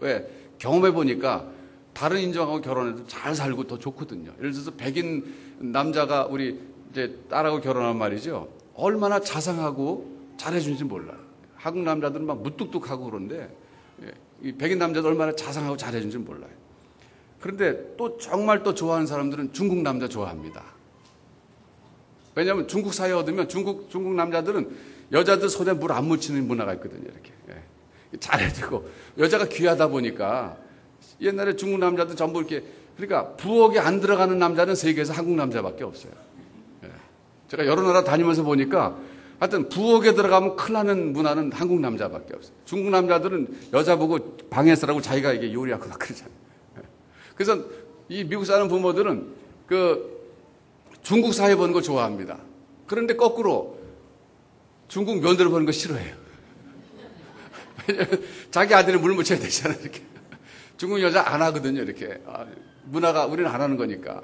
왜? 경험해 보니까 다른 인종하고 결혼해도 잘 살고 더 좋거든요. 예를 들어서 백인 남자가 우리 이제 딸하고 결혼한 말이죠. 얼마나 자상하고 잘해준지 몰라요. 한국 남자들은 막 무뚝뚝하고 그런데, 이 백인 남자도 얼마나 자상하고 잘해준지 몰라요. 그런데 또 정말 또 좋아하는 사람들은 중국 남자 좋아합니다. 왜냐하면 중국 사회 얻으면 중국 남자들은 여자들 손에 물 안 묻히는 문화가 있거든요. 이렇게 잘해주고, 여자가 귀하다 보니까 옛날에 중국 남자들 전부 이렇게, 그러니까 부엌에 안 들어가는 남자는 세계에서 한국 남자밖에 없어요. 제가 여러 나라 다니면서 보니까 하여튼 부엌에 들어가면 큰일 나는 문화는 한국 남자밖에 없어요. 중국 남자들은 여자 보고 방에 쓰라고 자기가 이게 요리하고 막 그러잖아요. 그래서 이 미국 사는 부모들은 중국 사회 보는 거 좋아합니다. 그런데 거꾸로 중국 며느리 보는 거 싫어해요. 자기 아들이 물 묻혀야 되잖아요. 이렇게. 중국 여자 안 하거든요. 이렇게. 문화가 우리는 안 하는 거니까.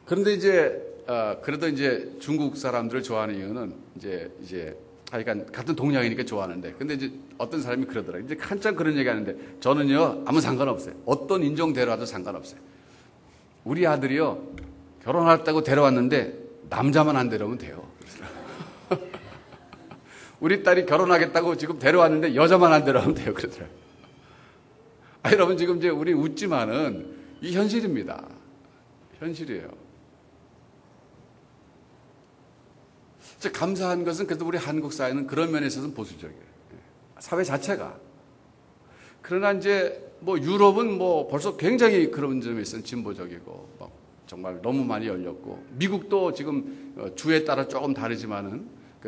그런데 이제 그래도 이제 중국 사람들을 좋아하는 이유는 이제 하여간 같은 동양이니까 좋아하는데, 근데 이제 어떤 사람이 그러더라고요. 이제 한참 그런 얘기 하는데, 저는요, 아무 상관없어요. 어떤 인종 데려와도 상관없어요. 우리 아들이요, 결혼했다고 데려왔는데, 남자만 안 데려오면 돼요. 우리 딸이 결혼하겠다고 지금 데려왔는데, 여자만 안 데려오면 돼요. 그러더라고요. 여러분, 지금 이제 우리 웃지만은, 이 현실입니다. 현실이에요. 감사한 것은 그래도 우리 한국 사회는 그런 면에 있어서는 보수적이에요. 사회 자체가. 그러나 이제 뭐 유럽은 뭐 벌써 굉장히 그런 점에 있어서 진보적이고 정말 너무 많이 열렸고, 미국도 지금 주에 따라 조금 다르지만은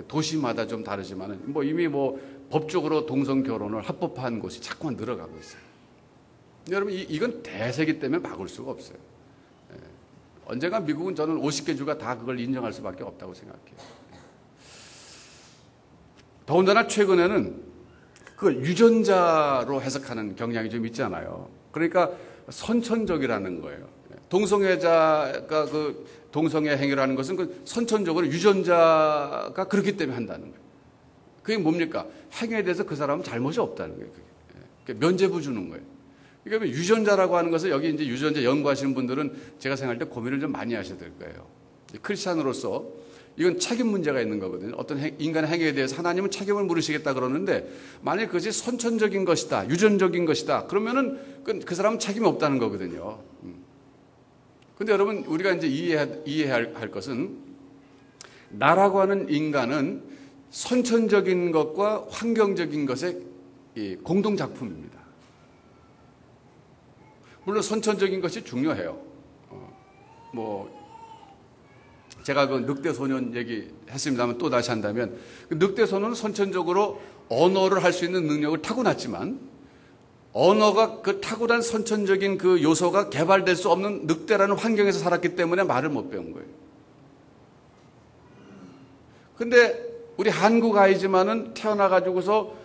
도시마다 좀 다르지만은 뭐 이미 뭐 법적으로 동성 결혼을 합법화한 곳이 자꾸만 늘어가고 있어요. 여러분 이건 대세기 때문에 막을 수가 없어요. 언젠가 미국은 저는 50개 주가 다 그걸 인정할 수밖에 없다고 생각해요. 더군다나 최근에는 그걸 유전자로 해석하는 경향이 좀 있잖아요. 그러니까 선천적이라는 거예요. 동성애자가 그 동성애 행위를 하는 것은 그 선천적으로 유전자가 그렇기 때문에 한다는 거예요. 그게 뭡니까? 행위에 대해서 그 사람은 잘못이 없다는 거예요. 그게 면죄부 주는 거예요. 그러니까 유전자라고 하는 것을 여기 이제 유전자 연구하시는 분들은 제가 생각할 때 고민을 좀 많이 하셔야 될 거예요. 크리스찬으로서 이건 책임 문제가 있는 거거든요. 어떤 인간의 행위에 대해서 하나님은 책임을 물으시겠다 그러는데, 만약 그것이 선천적인 것이다, 유전적인 것이다, 그러면은 그 사람은 책임이 없다는 거거든요. 근데 여러분, 우리가 이제 이해할 것은, 나라고 하는 인간은 선천적인 것과 환경적인 것의 공동작품입니다. 물론 선천적인 것이 중요해요. 제가 그 늑대 소년 얘기했습니다만 또 다시 한다면, 그 늑대 소년은 선천적으로 언어를 할 수 있는 능력을 타고났지만, 언어가 그 타고난 선천적인 그 요소가 개발될 수 없는 늑대라는 환경에서 살았기 때문에 말을 못 배운 거예요. 근데 우리 한국 아이지만은 태어나가지고서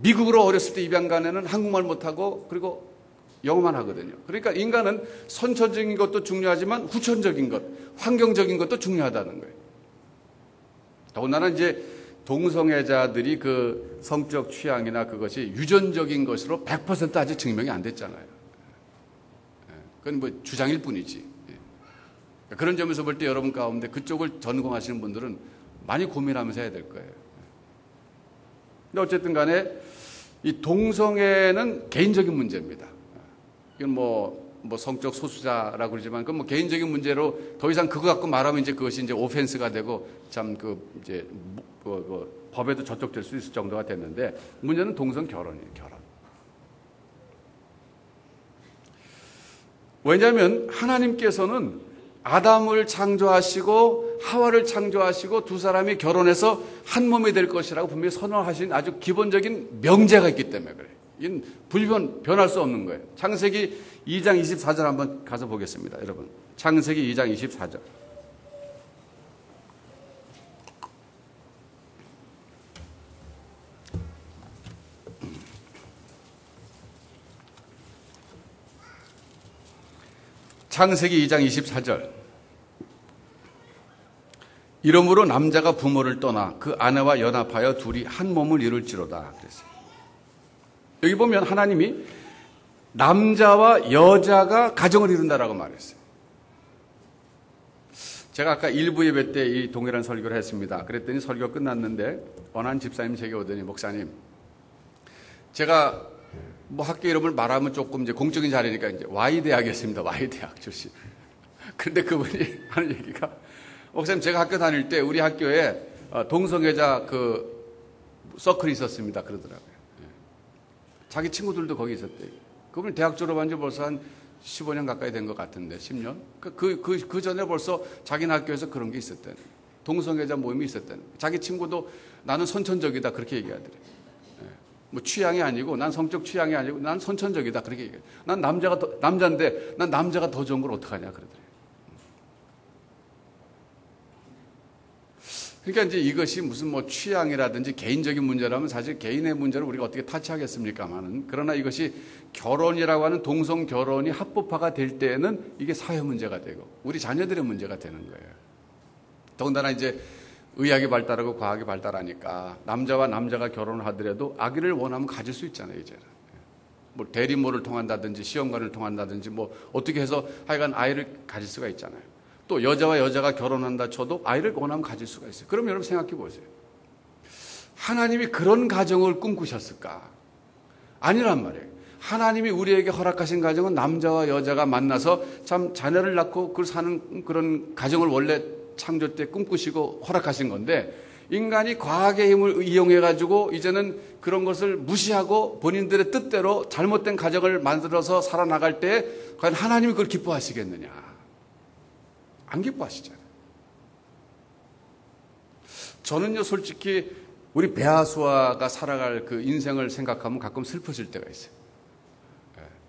미국으로 어렸을 때 입양 간에는 한국말 못하고 그리고 영어만 하거든요. 그러니까 인간은 선천적인 것도 중요하지만 후천적인 것, 환경적인 것도 중요하다는 거예요. 더군다나 이제 동성애자들이 그 성적 취향이나 그것이 유전적인 것으로 100% 아직 증명이 안 됐잖아요. 그건 뭐 주장일 뿐이지. 그런 점에서 볼 때 여러분 가운데 그쪽을 전공하시는 분들은 많이 고민하면서 해야 될 거예요. 근데 어쨌든 간에 이 동성애는 개인적인 문제입니다. 이건 뭐 성적 소수자라고 그러지만 그건 뭐 개인적인 문제로 더 이상 그거 갖고 말하면 이제 그것이 이제 오펜스가 되고 참 이제 법에도 저촉될 수 있을 정도가 됐는데, 문제는 동성 결혼이에요. 결혼. 왜냐하면 하나님께서는 아담을 창조하시고 하와를 창조하시고 두 사람이 결혼해서 한 몸이 될 것이라고 분명히 선언하신 아주 기본적인 명제가 있기 때문에 그래요. 이건 변할 수 없는 거예요. 창세기 2장 24절 한번 가서 보겠습니다. 여러분, 창세기 2장 24절. 창세기 2장 24절. 이러므로 남자가 부모를 떠나 그 아내와 연합하여 둘이 한 몸을 이룰지로다 그랬어요. 여기 보면 하나님이 남자와 여자가 가정을 이룬다라고 말했어요. 제가 아까 1부 예배 때 이 동일한 설교를 했습니다. 그랬더니 설교 끝났는데 어느 한 집사님 제게 오더니, 목사님, 제가 뭐 학교 이름을 말하면 조금 이제 공적인 자리니까 이제 Y대학이었습니다. Y대학 출신. 그런데 그분이 하는 얘기가, 목사님, 제가 학교 다닐 때 우리 학교에 동성애자 그 서클이 있었습니다. 그러더라고요. 자기 친구들도 거기 있었대요. 그분이 대학 졸업한 지 벌써 한 15년 가까이 된 것 같은데, 10년? 그 전에 벌써 자기네 학교에서 그런 게 있었대요. 동성애자 모임이 있었대요. 자기 친구도 나는 선천적이다 그렇게 얘기하더래요. 뭐 취향이 아니고, 난 성적 취향이 아니고 난 선천적이다 그렇게 얘기해요. 난 남자인데 난 남자가 더 좋은 걸 어떡하냐 그러더래요. 그러니까 이제 이것이 무슨 뭐 취향이라든지 개인적인 문제라면 사실 개인의 문제를 우리가 어떻게 타치하겠습니까만은, 그러나 이것이 결혼이라고 하는 동성 결혼이 합법화가 될 때에는 이게 사회 문제가 되고 우리 자녀들의 문제가 되는 거예요. 더군다나 이제 의학이 발달하고 과학이 발달하니까 남자와 남자가 결혼을 하더라도 아기를 원하면 가질 수 있잖아요, 이제는. 뭐 대리모를 통한다든지 시험관을 통한다든지 뭐 어떻게 해서 하여간 아이를 가질 수가 있잖아요. 또 여자와 여자가 결혼한다 쳐도 아이를 원하면 가질 수가 있어요. 그럼 여러분 생각해 보세요. 하나님이 그런 가정을 꿈꾸셨을까? 아니란 말이에요. 하나님이 우리에게 허락하신 가정은 남자와 여자가 만나서 참 자녀를 낳고 그걸 사는 그런 가정을 원래 창조 때 꿈꾸시고 허락하신 건데, 인간이 과학의 힘을 이용해 가지고 이제는 그런 것을 무시하고 본인들의 뜻대로 잘못된 가정을 만들어서 살아나갈 때 과연 하나님이 그걸 기뻐하시겠느냐? 안 기뻐하시잖아요. 저는요, 솔직히 우리 배아수아가 살아갈 그 인생을 생각하면 가끔 슬퍼질 때가 있어요.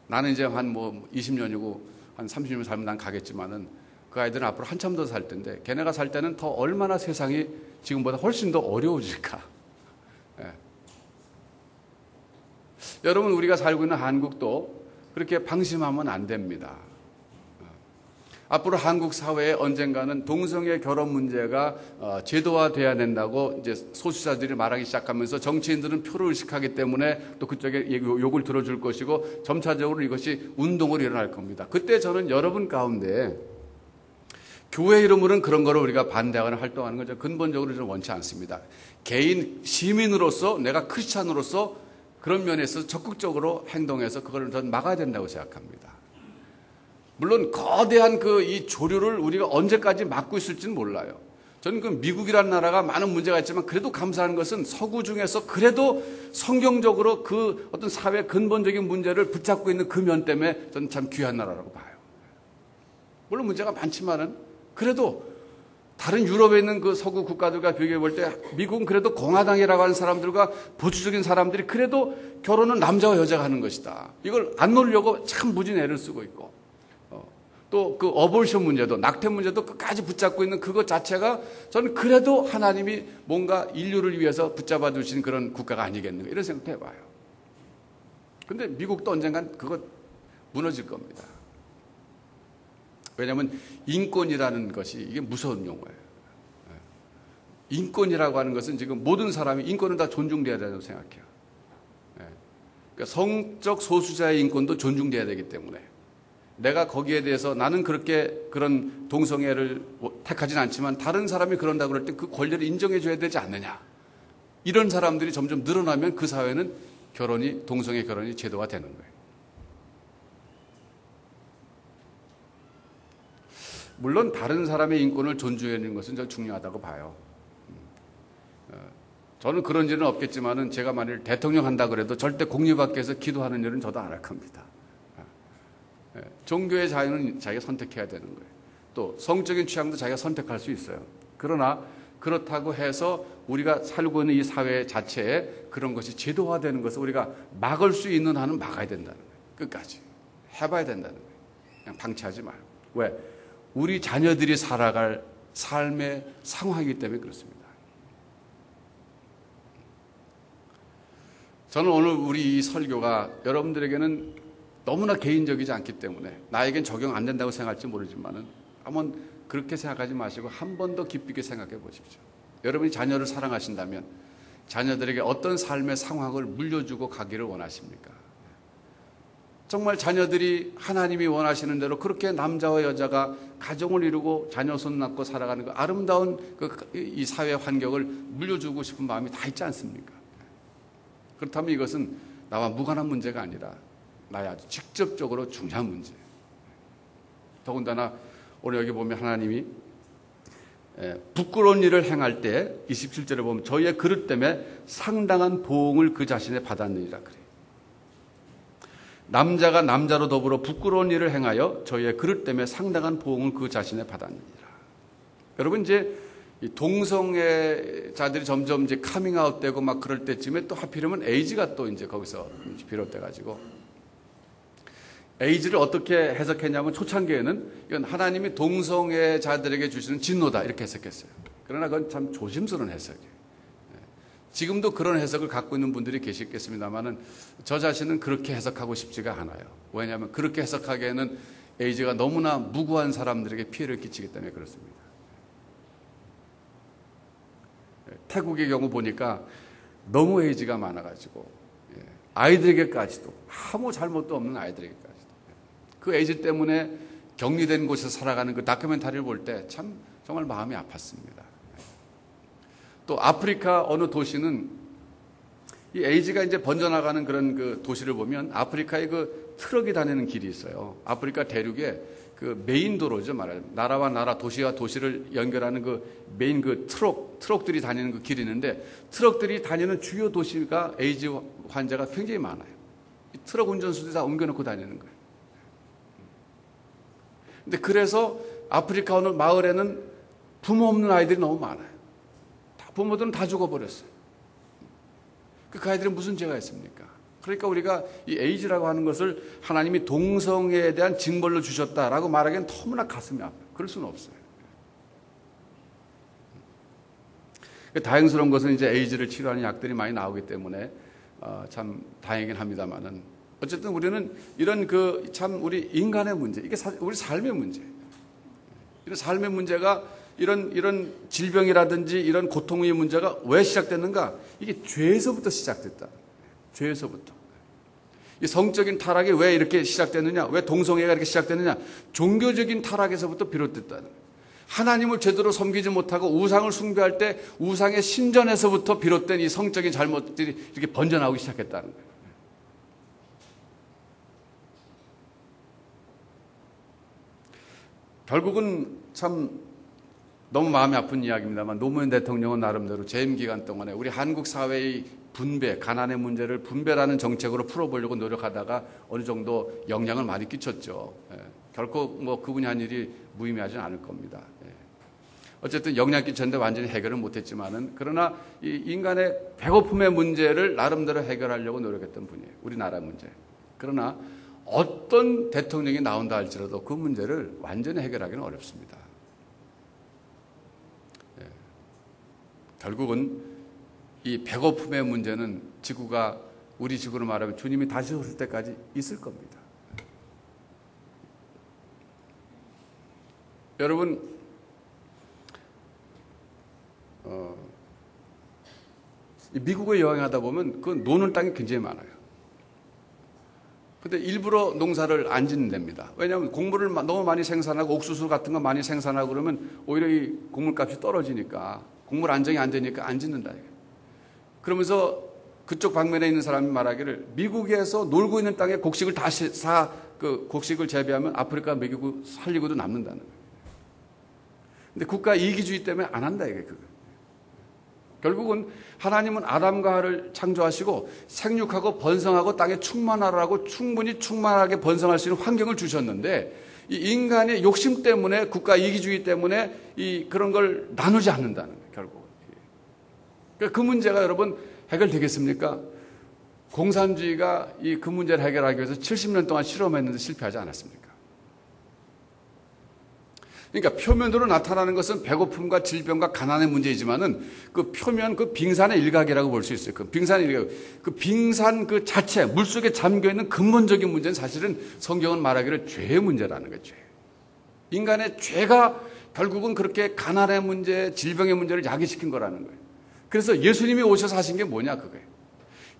나는 이제 한 뭐 20년이고 한 30년 살면 난 가겠지만은 그 아이들은 앞으로 한참 더 살 텐데, 걔네가 살 때는 더 얼마나 세상이 지금보다 훨씬 더 어려워질까. 여러분, 우리가 살고 있는 한국도 그렇게 방심하면 안 됩니다. 앞으로 한국 사회에 언젠가는 동성애 결혼 문제가 제도화돼야 된다고 이제 소수자들이 말하기 시작하면서 정치인들은 표를 의식하기 때문에 또 그쪽에 욕을 들어줄 것이고 점차적으로 이것이 운동으로 일어날 겁니다. 그때 저는 여러분 가운데 교회 이름으로는 그런 거를 우리가 반대하거나 활동하는 건 근본적으로 저는 원치 않습니다. 개인 시민으로서 내가 크리스찬으로서 그런 면에서 적극적으로 행동해서 그걸 전 막아야 된다고 생각합니다. 물론 거대한 이 조류를 우리가 언제까지 막고 있을지는 몰라요. 저는 그 미국이라는 나라가 많은 문제가 있지만 그래도 감사한 것은 서구 중에서 그래도 성경적으로 그 어떤 사회 근본적인 문제를 붙잡고 있는 그 면 때문에 저는 참 귀한 나라라고 봐요. 물론 문제가 많지만은 그래도 다른 유럽에 있는 그 서구 국가들과 비교해 볼 때 미국은 그래도 공화당이라고 하는 사람들과 보수적인 사람들이 그래도 결혼은 남자와 여자가 하는 것이다. 이걸 안 놓으려고 참 무진 애를 쓰고 있고, 또 그 어볼션 문제도, 낙태 문제도 끝까지 붙잡고 있는 그것 자체가 저는 그래도 하나님이 뭔가 인류를 위해서 붙잡아 두신 그런 국가가 아니겠는가 이런 생각도 해봐요. 근데 미국도 언젠간 그거 무너질 겁니다. 왜냐하면 인권이라는 것이 이게 무서운 용어예요. 인권이라고 하는 것은 지금 모든 사람이 인권은 다 존중돼야 된다고 생각해요. 그러니까 성적 소수자의 인권도 존중돼야 되기 때문에 내가 거기에 대해서 나는 그렇게 그런 동성애를 택하지는 않지만 다른 사람이 그런다고 그럴 때 그 권리를 인정해 줘야 되지 않느냐. 이런 사람들이 점점 늘어나면 그 사회는 동성애 결혼이 제도화 되는 거예요. 물론 다른 사람의 인권을 존중해 주는 것은 저 중요하다고 봐요. 저는 그런 일은 없겠지만은 제가 만일 대통령 한다 그래도 절대 공리 밖에서 기도하는 일은 저도 안 할 겁니다. 종교의 자유는 자기가 선택해야 되는 거예요. 또 성적인 취향도 자기가 선택할 수 있어요. 그러나 그렇다고 해서 우리가 살고 있는 이 사회 자체에 그런 것이 제도화되는 것을 우리가 막을 수 있는 한은 막아야 된다는 거예요. 끝까지 해봐야 된다는 거예요. 그냥 방치하지 말고. 왜? 우리 자녀들이 살아갈 삶의 상황이기 때문에 그렇습니다. 저는 오늘 우리 이 설교가 여러분들에게는 너무나 개인적이지 않기 때문에 나에겐 적용 안 된다고 생각할지 모르지만은 한번 그렇게 생각하지 마시고 한 번 더 깊이 있게 생각해 보십시오. 여러분이 자녀를 사랑하신다면 자녀들에게 어떤 삶의 상황을 물려주고 가기를 원하십니까? 정말 자녀들이 하나님이 원하시는 대로 그렇게 남자와 여자가 가정을 이루고 자녀 손 낳고 살아가는 그 아름다운 이 사회 환경을 물려주고 싶은 마음이 다 있지 않습니까? 그렇다면 이것은 나와 무관한 문제가 아니라 나의 아주 직접적으로 중요한 문제. 더군다나 오늘 여기 보면 하나님이 부끄러운 일을 행할 때 27절에 보면 저희의 그릇 때문에 상당한 보응을 그 자신에 받았느니라 그래요. 남자가 남자로 더불어 부끄러운 일을 행하여 저희의 그릇 때문에 상당한 보응을 그 자신에 받았느니라. 여러분 이제 이 동성애자들이 점점 이제 카밍아웃되고 막 그럴 때쯤에 또 하필이면 에이즈가 또 이제 거기서 비롯돼가지고 에이즈를 어떻게 해석했냐면 초창기에는 이건 하나님이 동성애자들에게 주시는 진노다 이렇게 해석했어요. 그러나 그건 참 조심스러운 해석이에요. 지금도 그런 해석을 갖고 있는 분들이 계시겠습니다만은 저 자신은 그렇게 해석하고 싶지가 않아요. 왜냐하면 그렇게 해석하기에는 에이즈가 너무나 무고한 사람들에게 피해를 끼치기 때문에 그렇습니다. 태국의 경우 보니까 너무 에이즈가 많아가지고 아이들에게까지도 아무 잘못도 없는 아이들에게까지도 그 에이즈 때문에 격리된 곳에서 살아가는 그 다큐멘터리를 볼 때 참 정말 마음이 아팠습니다. 또 아프리카 어느 도시는 이 에이즈가 이제 번져나가는 그런 그 도시를 보면 아프리카에 그 트럭이 다니는 길이 있어요. 아프리카 대륙에 그 메인 도로죠, 말하자면. 나라와 나라, 도시와 도시를 연결하는 그 메인 그 트럭들이 다니는 그 길이 있는데 트럭들이 다니는 주요 도시가 에이즈 환자가 굉장히 많아요. 이 트럭 운전수들이 다 옮겨놓고 다니는 거예요. 근데 그래서 아프리카 어느 마을에는 부모 없는 아이들이 너무 많아요. 부모들은 다 죽어버렸어요. 그 아이들은 무슨 죄가 있습니까? 그러니까 우리가 이 에이즈라고 하는 것을 하나님이 동성애에 대한 징벌로 주셨다라고 말하기엔 너무나 가슴이 아파요. 그럴 수는 없어요. 다행스러운 것은 이제 에이즈를 치료하는 약들이 많이 나오기 때문에 참 다행이긴 합니다만은 어쨌든 우리는 이런 그 참 우리 인간의 문제, 이게 우리 삶의 문제, 이런 삶의 문제가 이런 질병이라든지 이런 고통의 문제가 왜 시작됐는가? 이게 죄에서부터 시작됐다. 죄에서부터. 이 성적인 타락이 왜 이렇게 시작됐느냐? 왜 동성애가 이렇게 시작됐느냐? 종교적인 타락에서부터 비롯됐다. 하나님을 제대로 섬기지 못하고 우상을 숭배할 때 우상의 신전에서부터 비롯된 이 성적인 잘못들이 이렇게 번져나오기 시작했다는 거예요. 결국은 참 너무 마음이 아픈 이야기입니다만 노무현 대통령은 나름대로 재임 기간 동안에 우리 한국 사회의 분배, 가난의 문제를 분배라는 정책으로 풀어보려고 노력하다가 어느 정도 영향을 많이 끼쳤죠. 결코 뭐 그분이 한 일이 무의미하지는 않을 겁니다. 어쨌든 영향 끼쳤는데 완전히 해결은 못했지만은 그러나 이 인간의 배고픔의 문제를 나름대로 해결하려고 노력했던 분이에요. 우리나라 문제. 그러나 어떤 대통령이 나온다 할지라도 그 문제를 완전히 해결하기는 어렵습니다. 결국은 이 배고픔의 문제는 지구가 우리 지구로 말하면 주님이 다시 오실 때까지 있을 겁니다. 여러분, 미국에 여행하다 보면 그 노는 땅이 굉장히 많아요. 근데 일부러 농사를 안 짓는 데입니다. 왜냐하면 곡물을 너무 많이 생산하고 옥수수 같은 거 많이 생산하고 그러면 오히려 이 곡물값이 떨어지니까 곡물 안정이 안 되니까 안 짓는다. 그러면서 그쪽 방면에 있는 사람이 말하기를 미국에서 놀고 있는 땅에 곡식을 다시 그 곡식을 재배하면 아프리카 먹이고 살리고도 남는다는 거예요. 근데 국가 이기주의 때문에 안 한다 이게 그거. 결국은 하나님은 아담과 하와를 창조하시고 생육하고 번성하고 땅에 충만하라고 충분히 충만하게 번성할 수 있는 환경을 주셨는데 이 인간의 욕심 때문에 국가 이기주의 때문에 이 그런 걸 나누지 않는다는 거예요. 결국은. 그러니까 그 문제가 여러분 해결되겠습니까? 공산주의가 그 문제를 해결하기 위해서 70년 동안 실험했는데 실패하지 않았습니까? 그러니까 표면으로 나타나는 것은 배고픔과 질병과 가난의 문제이지만은 그 표면 그 빙산의 일각이라고 볼 수 있어요. 그 빙산의 일각, 그 빙산 그 자체 물속에 잠겨 있는 근본적인 문제는 사실은 성경은 말하기를 죄의 문제라는 거예요. 죄. 인간의 죄가 결국은 그렇게 가난의 문제, 질병의 문제를 야기시킨 거라는 거예요. 그래서 예수님이 오셔서 하신 게 뭐냐 그거예요.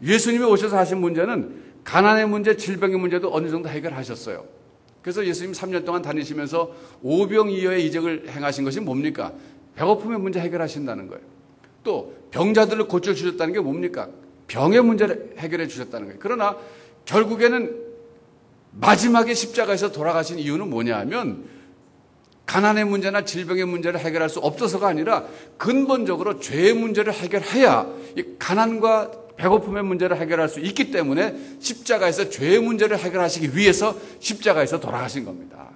예수님이 오셔서 하신 문제는 가난의 문제, 질병의 문제도 어느 정도 해결하셨어요. 그래서 예수님 3년 동안 다니시면서 오병이어의 이적을 행하신 것이 뭡니까? 배고픔의 문제 해결하신다는 거예요. 또 병자들을 고쳐주셨다는 게 뭡니까? 병의 문제를 해결해 주셨다는 거예요. 그러나 결국에는 마지막에 십자가에서 돌아가신 이유는 뭐냐 하면 가난의 문제나 질병의 문제를 해결할 수 없어서가 아니라 근본적으로 죄의 문제를 해결해야 이 가난과 배고픔의 문제를 해결할 수 있기 때문에 십자가에서 죄의 문제를 해결하시기 위해서 십자가에서 돌아가신 겁니다.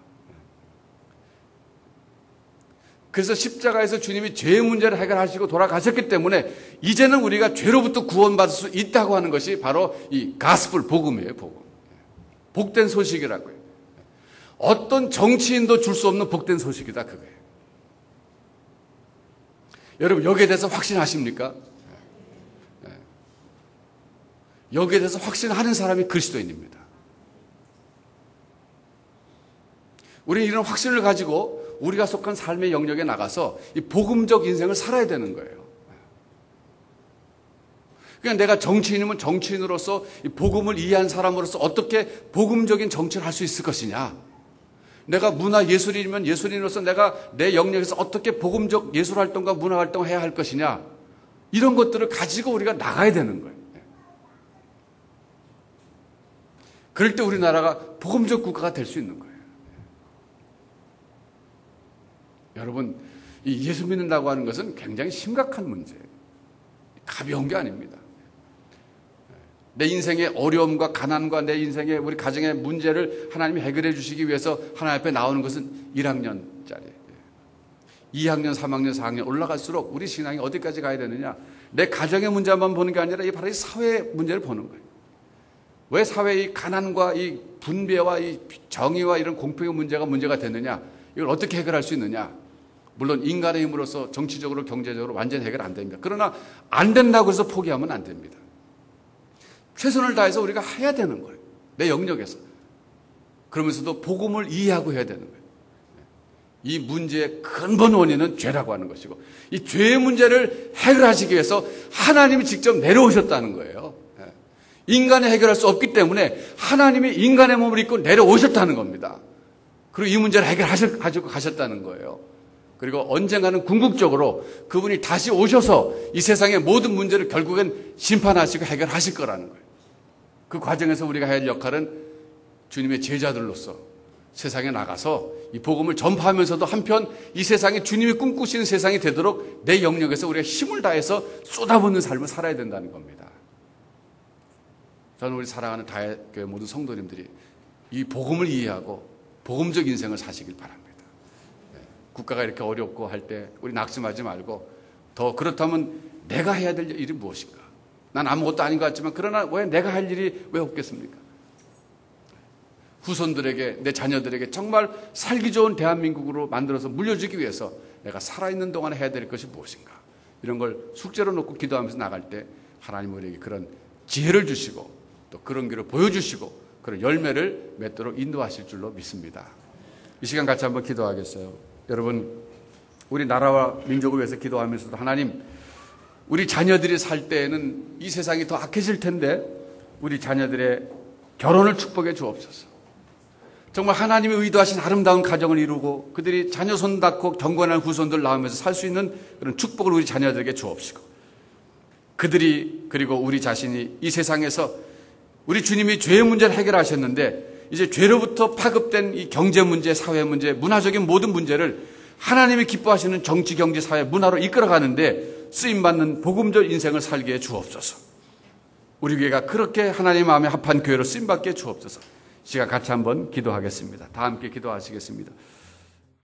그래서 십자가에서 주님이 죄의 문제를 해결하시고 돌아가셨기 때문에 이제는 우리가 죄로부터 구원받을 수 있다고 하는 것이 바로 이 가스펠 복음이에요. 복음. 복된 소식이라고요. 어떤 정치인도 줄 수 없는 복된 소식이다 그거예요. 여러분 여기에 대해서 확신하십니까? 여기에 대해서 확신하는 사람이 그리스도인입니다. 우리는 이런 확신을 가지고 우리가 속한 삶의 영역에 나가서 이 복음적 인생을 살아야 되는 거예요. 그냥 내가 정치인이면 정치인으로서 이 복음을 이해한 사람으로서 어떻게 복음적인 정치를 할 수 있을 것이냐. 내가 문화 예술인이면 예술인으로서 내가 내 영역에서 어떻게 복음적 예술 활동과 문화 활동을 해야 할 것이냐. 이런 것들을 가지고 우리가 나가야 되는 거예요. 그럴 때 우리나라가 복음적 국가가 될 수 있는 거예요. 여러분, 이 예수 믿는다고 하는 것은 굉장히 심각한 문제예요. 가벼운 게 아닙니다. 내 인생의 어려움과 가난과 내 인생의 우리 가정의 문제를 하나님이 해결해 주시기 위해서 하나님 앞에 나오는 것은 1학년짜리. 2학년, 3학년, 4학년 올라갈수록 우리 신앙이 어디까지 가야 되느냐. 내 가정의 문제만 보는 게 아니라 바로 이 사회 문제를 보는 거예요. 왜 사회의 가난과 이 분배와 이 정의와 이런 공평의 문제가 됐느냐? 이걸 어떻게 해결할 수 있느냐? 물론 인간의 힘으로서 정치적으로 경제적으로 완전히 해결 안 됩니다. 그러나 안 된다고 해서 포기하면 안 됩니다. 최선을 다해서 우리가 해야 되는 거예요. 내 영역에서. 그러면서도 복음을 이해하고 해야 되는 거예요. 이 문제의 근본 원인은 죄라고 하는 것이고 이 죄의 문제를 해결하시기 위해서 하나님이 직접 내려오셨다는 거예요. 인간이 해결할 수 없기 때문에 하나님이 인간의 몸을 입고 내려오셨다는 겁니다. 그리고 이 문제를 해결하시고 가셨다는 거예요. 그리고 언젠가는 궁극적으로 그분이 다시 오셔서 이 세상의 모든 문제를 결국엔 심판하시고 해결하실 거라는 거예요. 그 과정에서 우리가 해야 할 역할은 주님의 제자들로서 세상에 나가서 이 복음을 전파하면서도 한편 이 세상에 주님이 꿈꾸시는 세상이 되도록 내 영역에서 우리가 힘을 다해서 쏟아붓는 삶을 살아야 된다는 겁니다. 저는 우리 사랑하는 다혜교회 모든 성도님들이 이 복음을 이해하고 복음적 인생을 사시길 바랍니다. 국가가 이렇게 어렵고 할 때 우리 낙심하지 말고 더 그렇다면 내가 해야 될 일이 무엇인가? 난 아무것도 아닌 것 같지만 그러나 왜 내가 할 일이 왜 없겠습니까? 후손들에게 내 자녀들에게 정말 살기 좋은 대한민국으로 만들어서 물려주기 위해서 내가 살아있는 동안에 해야 될 것이 무엇인가? 이런 걸 숙제로 놓고 기도하면서 나갈 때 하나님 우리에게 그런 지혜를 주시고 또 그런 길을 보여주시고 그런 열매를 맺도록 인도하실 줄로 믿습니다. 이 시간 같이 한번 기도하겠어요. 여러분 우리 나라와 민족을 위해서 기도하면서도 하나님 우리 자녀들이 살 때에는 이 세상이 더 악해질 텐데 우리 자녀들의 결혼을 축복해 주옵소서. 정말 하나님이 의도하신 아름다운 가정을 이루고 그들이 자녀 손 닿고 경건한 후손들 낳으면서 살 수 있는 그런 축복을 우리 자녀들에게 주옵시고 그들이 그리고 우리 자신이 이 세상에서 우리 주님이 죄의 문제를 해결하셨는데 이제 죄로부터 파급된 이 경제 문제, 사회 문제, 문화적인 모든 문제를 하나님이 기뻐하시는 정치, 경제, 사회, 문화로 이끌어가는데 쓰임받는 복음적 인생을 살게 해 주옵소서. 우리 교회가 그렇게 하나님 마음에 합한 교회로 쓰임받게 해 주옵소서. 시간 같이 한번 기도하겠습니다. 다 함께 기도하시겠습니다.